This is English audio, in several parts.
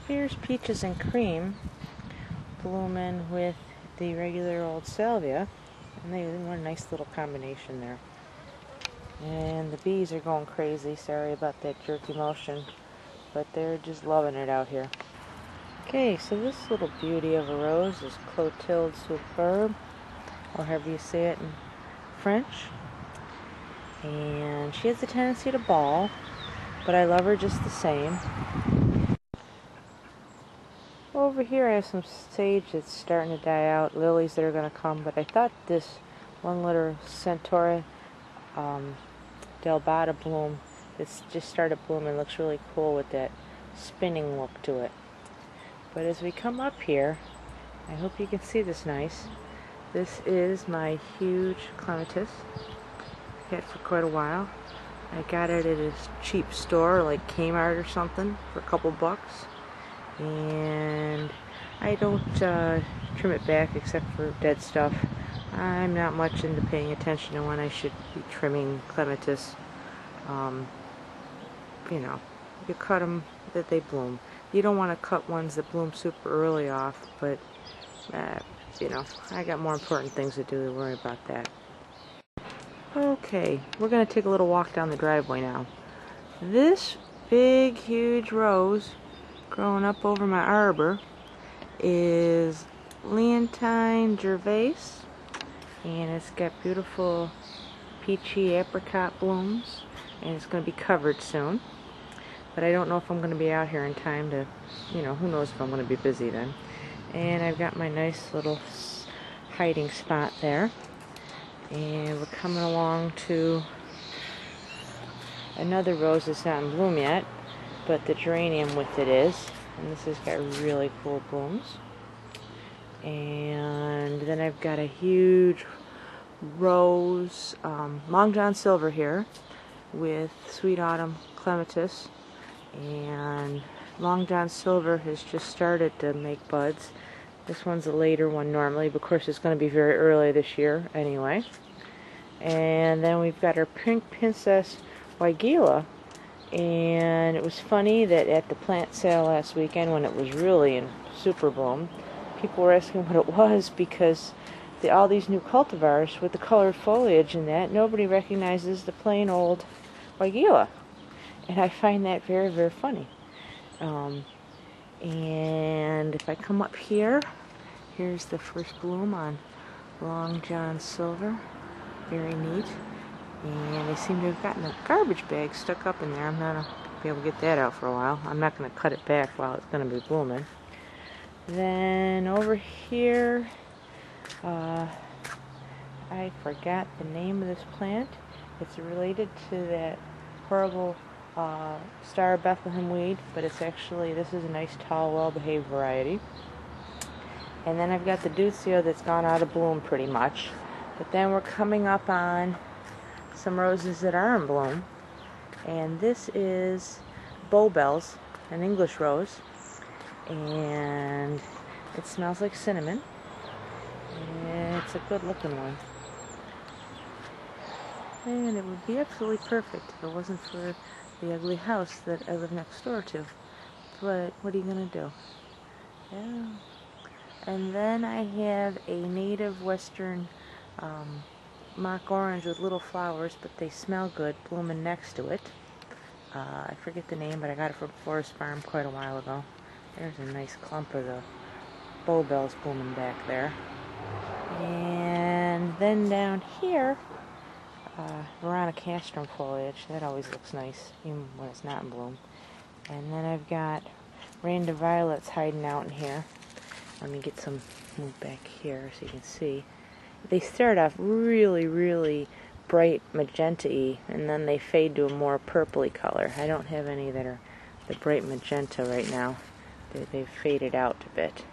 Here's Peaches and Cream blooming with the regular old salvia, and they want a nice little combination there. And the bees are going crazy. Sorry about that jerky motion, but they're just loving it out here. Okay, so this little beauty of a rose is Clotilde Superbe, or however you say it in French. And she has a tendency to ball, but I love her just the same. Over here I have some sage that's starting to die out, lilies that are going to come, but I thought this one little Centaura delbata bloom that's just started blooming looks really cool with that spinning look to it. But as we come up here, I hope you can see this nice. This is my huge clematis. I've had it for quite a while. I got it at a cheap store like Kmart or something for a couple bucks. And I don't trim it back except for dead stuff. I'm not much into paying attention to when I should be trimming clematis. You know, you cut them that they bloom. You don't want to cut ones that bloom super early off, but you know, I got more important things to do to worry about that. Okay, we're going to take a little walk down the driveway now. This big, huge rose growing up over my arbor is Leontine Gervais, and it's got beautiful peachy apricot blooms, and it's going to be covered soon. But I don't know if I'm going to be out here in time to, you know, who knows if I'm going to be busy then. And I've got my nice little hiding spot there. And we're coming along to another rose that's not in bloom yet, but the geranium with it is. And this has got really cool blooms. And then I've got a huge rose, Long John Silver here, with Sweet Autumn Clematis. And Long John Silver has just started to make buds. This one's a later one normally, but of course it's going to be very early this year anyway. And then we've got our Pink Princess Weigela. And it was funny that at the plant sale last weekend, when it was really in super bloom, people were asking what it was, because all these new cultivars with the colored foliage and that, nobody recognizes the plain old Weigela. And I find that very, very funny. And if I come up here, here's the first bloom on Long John Silver. Very neat. And they seem to have gotten a garbage bag stuck up in there. I'm not going to be able to get that out for a while. I'm not going to cut it back while it's going to be blooming. Then over here, I forgot the name of this plant. It's related to that horrible Star of Bethlehem weed, but it's actually, this is a nice, tall, well-behaved variety. And then I've got the Duccio that's gone out of bloom pretty much. But then we're coming up on some roses that are in bloom. And this is Bowbells, an English rose. And it smells like cinnamon. And it's a good looking one. And it would be absolutely perfect if it wasn't for the ugly house that I live next door to. But what are you going to do? Yeah. And then I have a native western mock orange with little flowers, but they smell good, blooming next to it. I forget the name, but I got it from Forest Farm quite a while ago. There's a nice clump of the Bowbells blooming back there. And then down here, Veronicastrum foliage. That always looks nice, even when it's not in bloom. And then I've got Randa Violets hiding out in here. Let me get some, move back here so you can see. They start off really, really bright magenta-y, and then they fade to a more purpley color. I don't have any that are the bright magenta right now. They've faded out a bit.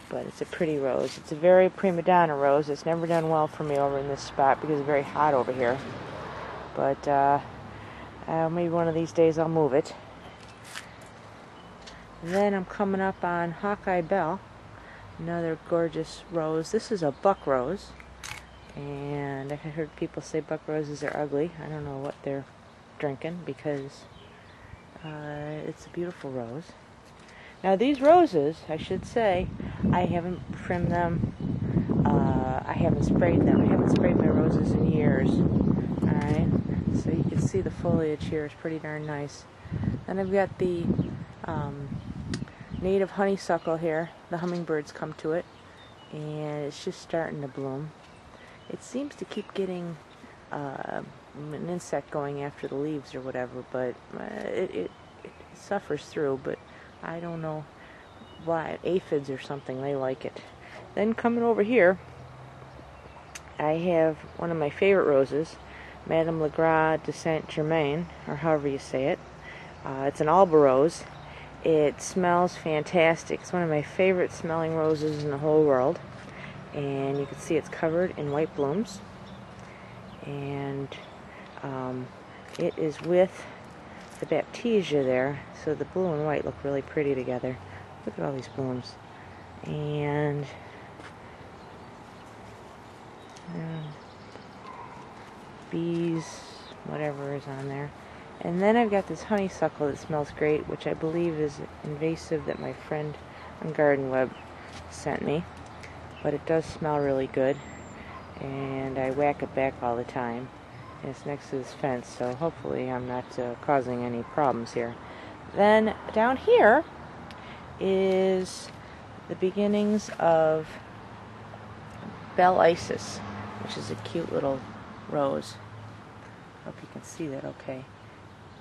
But it's a pretty rose. It's a very prima donna rose. It's never done well for me over in this spot because it's very hot over here. But maybe one of these days I'll move it. Then I'm coming up on Hawkeye Belle, another gorgeous rose. This is a buck rose, and I've heard people say buck roses are ugly. I don't know what they're drinking, because it's a beautiful rose. Now these roses, I should say, I haven't trimmed them. I haven't sprayed them. I haven't sprayed my roses in years. Alright, so you can see the foliage here is pretty darn nice. Then I've got the native honeysuckle here. The hummingbirds come to it, and it's just starting to bloom. It seems to keep getting an insect going after the leaves or whatever, but it suffers through, but I don't know why. Aphids or something, they like it. Then coming over here, I have one of my favorite roses, Madame Legras de Saint Germain, or however you say it. It's an alba rose. It smells fantastic. It's one of my favorite smelling roses in the whole world. And you can see it's covered in white blooms. And it is with the Baptisia there, so the blue and white look really pretty together. Look at all these blooms. And bees, whatever is on there. And then I've got this honeysuckle that smells great, which I believe is invasive that my friend on Garden Web sent me. But it does smell really good, and I whack it back all the time. And it's next to this fence, so hopefully I'm not causing any problems here. Then down here is the beginnings of Belle Isis, which is a cute little rose. Hope you can see that okay.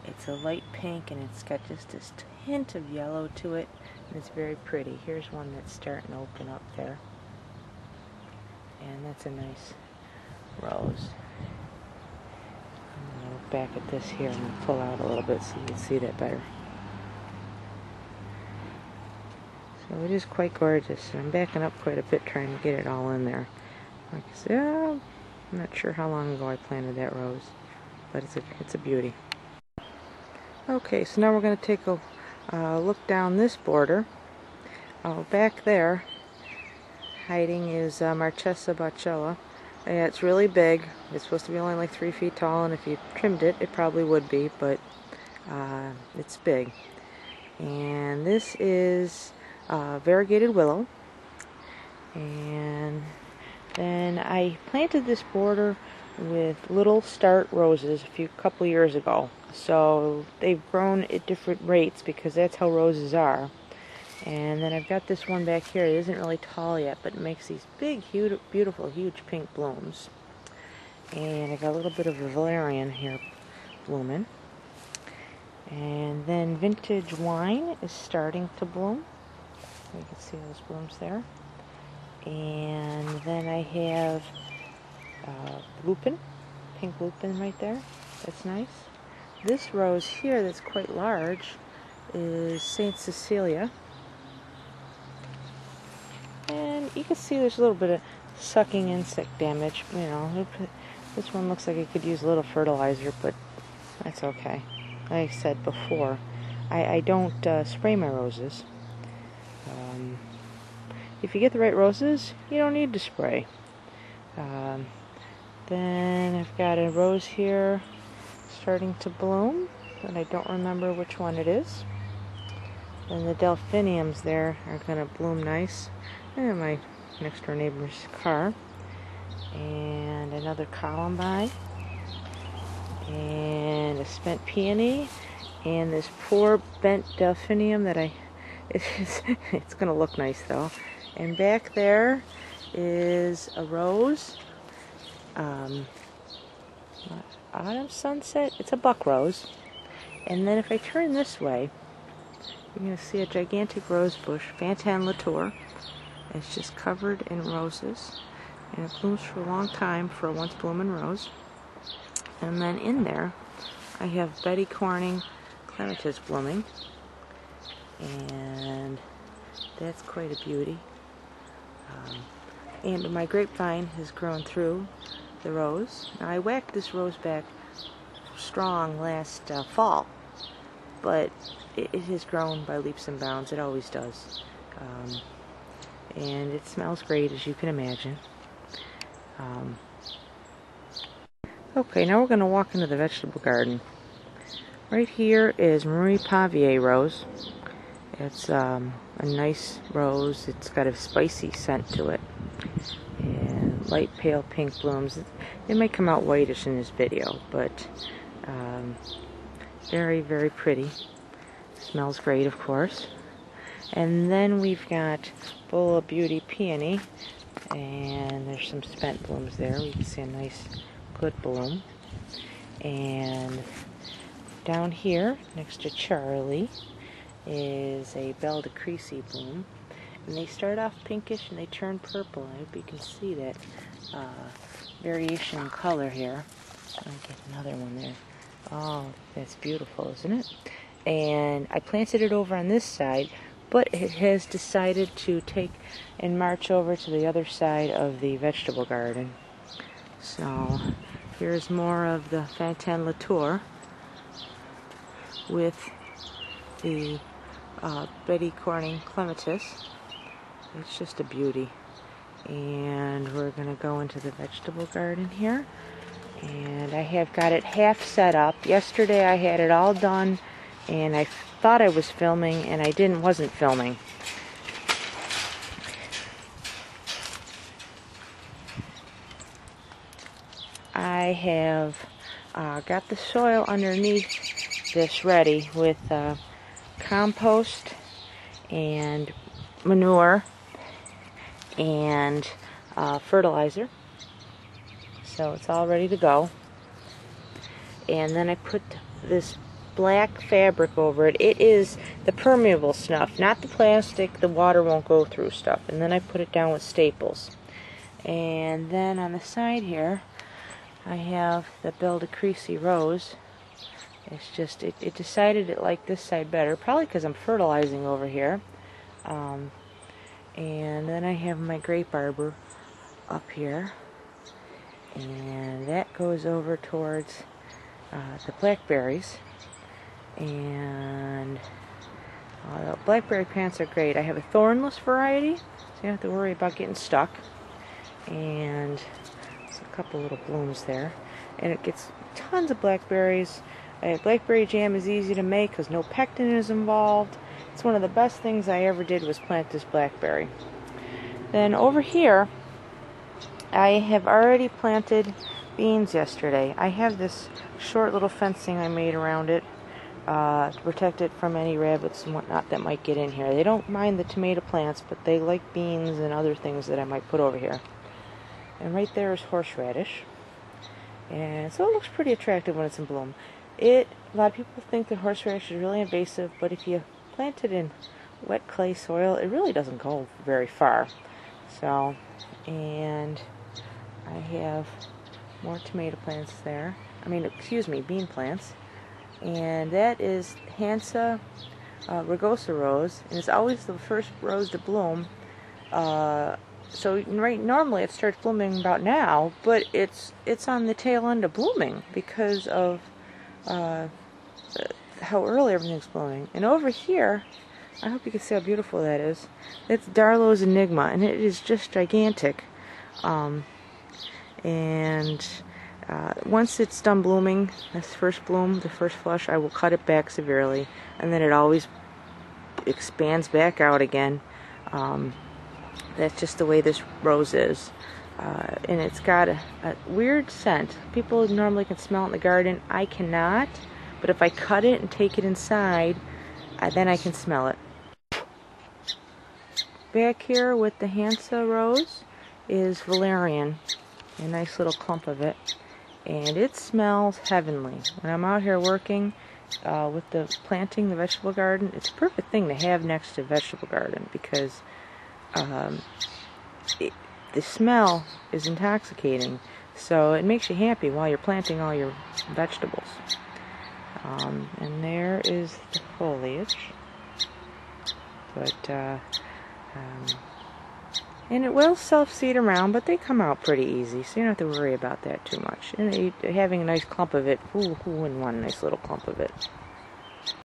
It's a light pink, and it's got just this hint of yellow to it, and it's very pretty. Here's one that's starting to open up there. And that's a nice rose. I'm going to look back at this here and pull out a little bit so you can see that better. So it is quite gorgeous. And I'm backing up quite a bit trying to get it all in there. Like I said, I'm not sure how long ago I planted that rose, but it's a beauty. Okay, so now we're going to take a look down this border. Back there, hiding is Marchesa Bacella. Yeah, it's really big. It's supposed to be only like 3 feet tall, and if you trimmed it, it probably would be, but it's big. And this is variegated willow. And then I planted this border with little start roses a couple years ago. So they've grown at different rates because that's how roses are. And then I've got this one back here. It isn't really tall yet, but it makes these big, huge, beautiful, huge pink blooms. And I got a little bit of a valerian here blooming. And then vintage wine is starting to bloom. You can see those blooms there. And then I have lupin, pink lupin right there. That's nice. This rose here that's quite large is Saint Cecilia. And you can see there's a little bit of sucking insect damage. You know, this one looks like it could use a little fertilizer, but that's okay. Like I said before, I don't spray my roses. If you get the right roses, you don't need to spray. Then I've got a rose here starting to bloom, but I don't remember which one it is. And the delphiniums there are going to bloom nice. And my next door neighbor's car. And another columbine. And a spent peony. And this poor bent delphinium that it's going to look nice though. And back there is a rose. Autumn sunset. It's a buck rose. And then if I turn this way, you're going to see a gigantic rose bush, Fantan Latour. It's just covered in roses, and it blooms for a long time for a once blooming rose. And then in there, I have Betty Corning clematis blooming, and that's quite a beauty. And my grapevine has grown through the rose. Now I whacked this rose back strong last fall, but it has grown by leaps and bounds. It always does. And it smells great, as you can imagine. Okay, now we're going to walk into the vegetable garden. Right here is Marie Pavier rose. It's a nice rose. It's got a spicy scent to it. And light pale pink blooms. It may come out whitish in this video, but very, very pretty. Smells great, of course. And then we've got Bowl of Beauty Peony, and there's some spent blooms there. We can see a nice, good bloom. And down here, next to Charlie, is a Belle de Crecy bloom. And they start off pinkish and they turn purple. I hope you can see that variation in color here. I'll get another one there. Oh, that's beautiful, isn't it? And I planted it over on this side, but it has decided to take and march over to the other side of the vegetable garden. So here's more of the Fantin Latour with the Betty Corning Clematis. It's just a beauty. And we're going to go into the vegetable garden here. And I have got it half set up. Yesterday I had it all done, and I thought I was filming, and I wasn't filming. I have got the soil underneath this ready with compost and manure and fertilizer. So it's all ready to go. And then I put this black fabric over it. It is the permeable stuff, not the plastic. The water won't go through stuff. And then I put it down with staples. And then on the side here, I have the Belle de Crecy rose. It's just, it decided it liked this side better, probably because I'm fertilizing over here. And then I have my grape arbor up here. And that goes over towards the blackberries. And the blackberry plants are great. I have a thornless variety, so you don't have to worry about getting stuck. And there's a couple little blooms there. And it gets tons of blackberries. Blackberry jam is easy to make because no pectin is involved. It's one of the best things I ever did was plant this blackberry. Then over here, I have already planted beans yesterday. I have this short little fencing I made around it to protect it from any rabbits and whatnot that might get in here. They don't mind the tomato plants, but they like beans and other things that I might put over here. And right there is horseradish. And so it looks pretty attractive when it's in bloom. A lot of people think that horseradish is really invasive, but if you plant it in wet clay soil, it really doesn't go very far. So, and I have more tomato plants there. Bean plants. And that is Hansa rugosa rose, and it's always the first rose to bloom. Normally it starts blooming about now, but it's on the tail end of blooming because of how early everything's blooming. And over here, I hope you can see how beautiful that is. It's Darlow's Enigma, and it is just gigantic. Once it's done blooming, this first bloom, the first flush, I will cut it back severely, and then it always expands back out again. That's just the way this rose is. And it's got a weird scent. People normally can smell it in the garden. I cannot, but if I cut it and take it inside, then I can smell it. Back here with the Hansa rose is valerian, a nice little clump of it. And it smells heavenly. When I'm out here working with the planting the vegetable garden, it's a perfect thing to have next to a vegetable garden because the smell is intoxicating. So it makes you happy while you're planting all your vegetables. And there is the foliage. But and it will self-seed around, but they come out pretty easy, so you don't have to worry about that too much. And having a nice clump of it, who wouldn't want a nice little clump of it?